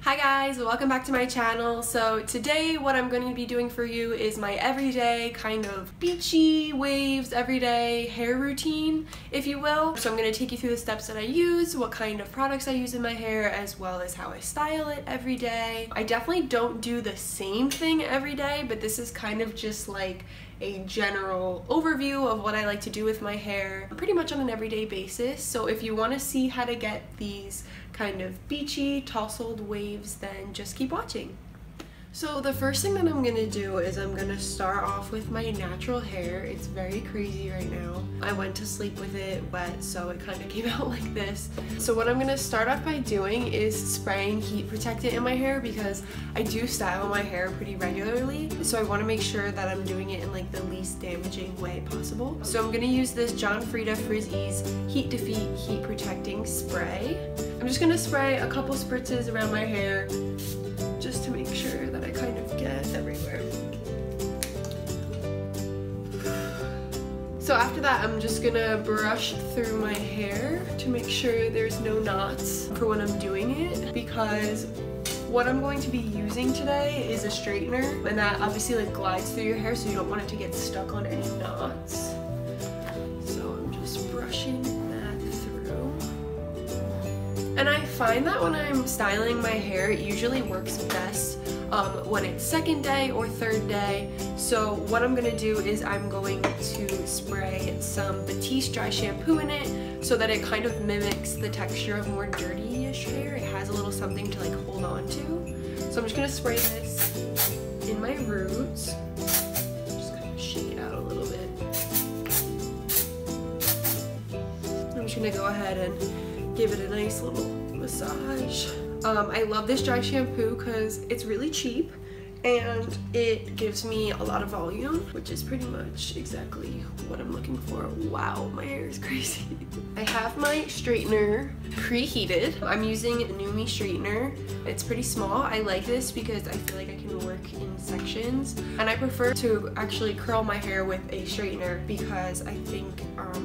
Hi guys, welcome back to my channel. So today what I'm going to be doing for you is my everyday kind of beachy waves everyday hair routine, if you will. So I'm going to take you through the steps that I use, what kind of products I use in my hair, as well as how I style it every day. I definitely don't do the same thing every day, but this is kind of just like a general overview of what I like to do with my hair pretty much on an everyday basis. So if you want to see how to get these kind of beachy, tousled waves, then just keep watching. So the first thing that I'm gonna do is I'm gonna start off with my natural hair. It's very crazy right now. I went to sleep with it wet, so it kind of came out like this. So what I'm gonna start off by doing is spraying heat protectant in my hair because I do style my hair pretty regularly. So I wanna make sure that I'm doing it in like the least damaging way possible. So I'm gonna use this Frieda Frizz Heat Defeat Heat Protecting Spray. I'm just gonna spray a couple spritzes around my hair just to make sure that I kind of get everywhere. So after that, I'm just gonna brush through my hair to make sure there's no knots for when I'm doing it, because what I'm going to be using today is a straightener, and that obviously like glides through your hair, so you don't want it to get stuck on any knots. So I'm just brushing that through. And I find that when I'm styling my hair, it usually works best when it's second day or third day. So what I'm gonna do is I'm going to spray some Batiste Dry Shampoo in it so that it kind of mimics the texture of more dirty-ish hair. It has a little something to like hold on to. So I'm just gonna spray this in my roots. Just kind of shake it out a little bit. I'm just gonna go ahead and give it a nice little massage. I love this dry shampoo because it's really cheap and it gives me a lot of volume, which is pretty much exactly what I'm looking for. Wow, my hair is crazy. I have my straightener preheated. I'm using a NuMe straightener. It's pretty small. I like this because I feel like I can work in sections, and I prefer to actually curl my hair with a straightener because I think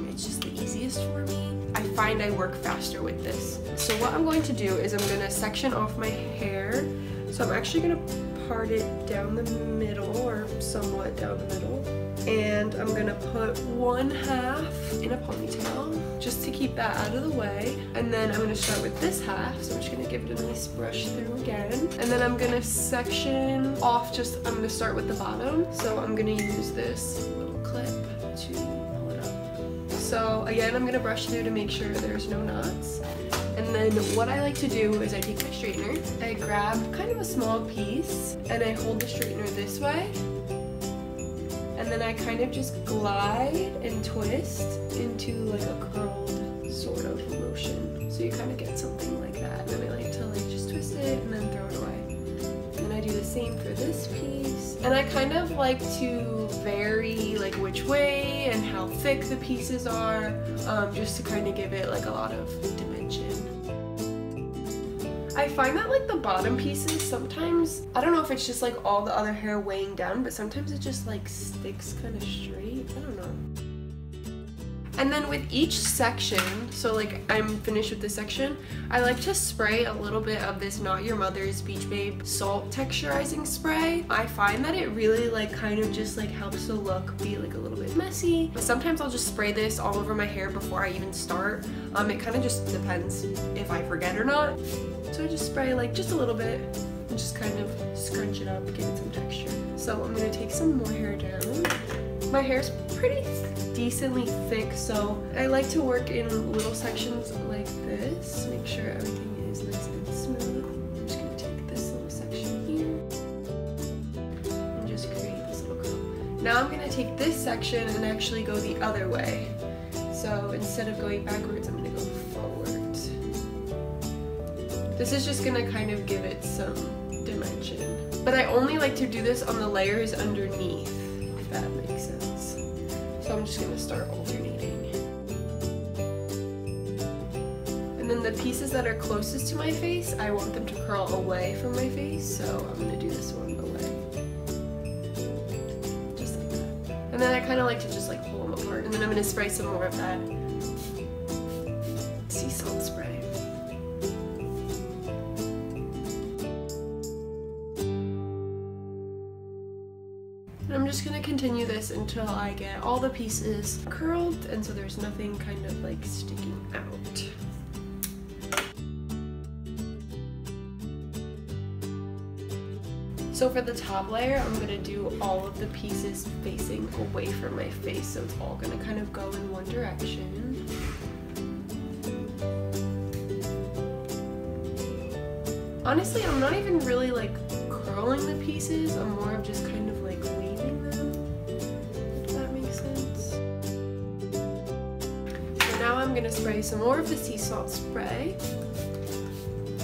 it's just the easiest for me. I find I work faster with this. So what I'm going to do is I'm gonna section off my hair. So I'm actually gonna part it down the middle, or somewhat down the middle, and I'm gonna put one half in a ponytail just to keep that out of the way. And then I'm gonna start with this half, so I'm just gonna give it a nice brush through again, and then I'm gonna section off, I'm gonna start with the bottom. So I'm gonna use this little clip to pull it up. So again, I'm gonna brush through to make sure there's no knots. And then what I like to do is I take my straightener, I grab kind of a small piece, and I hold the straightener this way, and then I kind of just glide and twist into like a curled sort of motion. So you kind of get something like that. And then I like to like just twist it and then throw it away. And I do the same for this piece. And I kind of like to vary like which way and how thick the pieces are, just to kind of give it like a lot of dimension. I find that like the bottom pieces sometimes, I don't know if it's just like all the other hair weighing down, but sometimes it just like sticks kind of straight. I don't know. And then with each section, so like I'm finished with this section, I like to spray a little bit of this Not Your Mother's Beach Babe Salt Texturizing Spray. I find that it really like kind of just like helps the look be like a little bit messy. But sometimes I'll just spray this all over my hair before I even start. It kind of just depends if I forget or not. So I just spray like just a little bit and just kind of scrunch it up, give it some texture. So I'm gonna take some more hair down. My hair's pretty decently thick, so I like to work in little sections like this, make sure everything is nice and smooth. I'm just gonna take this little section here and just create this little curl. Now I'm gonna take this section and actually go the other way. So instead of going backwards, I'm gonna go forward. This is just gonna kind of give it some dimension. But I only like to do this on the layers underneath, if that makes sense. So I'm just gonna start alternating. And then the pieces that are closest to my face, I want them to curl away from my face, so I'm gonna do this one away. Just like that. And then I kinda like to just like pull them apart, and then I'm gonna spray some more of that sea salt spray. just gonna continue this until I get all the pieces curled and so there's nothing kind of like sticking out. So for the top layer, I'm gonna do all of the pieces facing away from my face, so it's all gonna kind of go in one direction. Honestly, I'm not even really like curling the pieces, I'm more of just kind of like weaving them, if that makes sense. So now I'm gonna spray some more of the sea salt spray,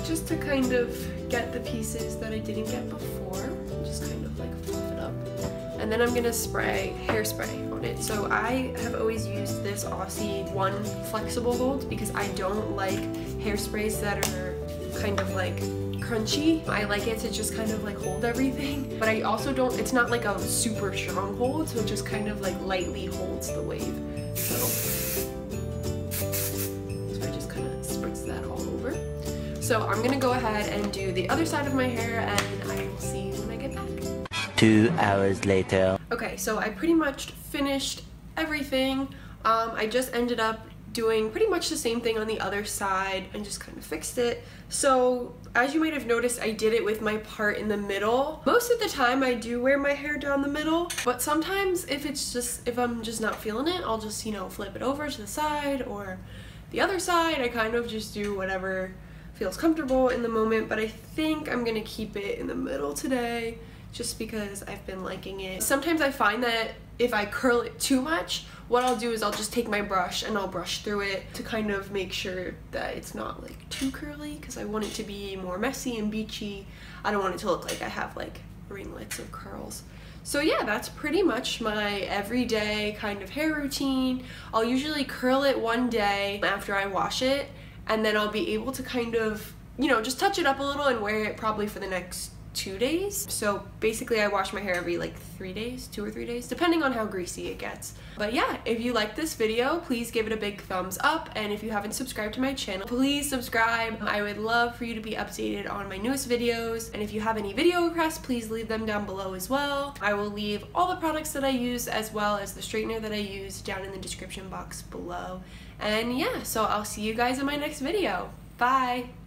just to kind of get the pieces that I didn't get before, just kind of like fluff it up. And then I'm gonna spray hairspray on it. So I have always used this Aussie one flexible hold because I don't like hairsprays that are kind of like crunchy. I like it to just kind of like hold everything, but I also don't, it's not like a super strong hold, so it just kind of like lightly holds the wave. So I just kind of spritz that all over. So I'm gonna go ahead and do the other side of my hair and I will see you when I get back. 2 hours later. Okay, so I pretty much finished everything. I just ended up doing pretty much the same thing on the other side and just kind of fixed it. So as you might have noticed, I did it with my part in the middle. Most of the time I do wear my hair down the middle, but sometimes if I'm just not feeling it, I'll just, you know, flip it over to the side or the other side. I kind of just do whatever feels comfortable in the moment, but I think I'm gonna keep it in the middle today just because I've been liking it. Sometimes I find that if I curl it too much, what I'll do is I'll just take my brush and I'll brush through it to kind of make sure that it's not like too curly because I want it to be more messy and beachy. I don't want it to look like I have like ringlets of curls. So yeah, that's pretty much my everyday kind of hair routine. I'll usually curl it one day after I wash it, and then I'll be able to kind of, you know, just touch it up a little and wear it probably for the next 2 days. So basically I wash my hair every like 3 days, 2 or 3 days, depending on how greasy it gets. But yeah, if you like this video, please give it a big thumbs up, and if you haven't subscribed to my channel, please subscribe. I would love for you to be updated on my newest videos, and if you have any video requests, please leave them down below as well. I will leave all the products that I use as well as the straightener that I use down in the description box below. And yeah, so I'll see you guys in my next video. Bye!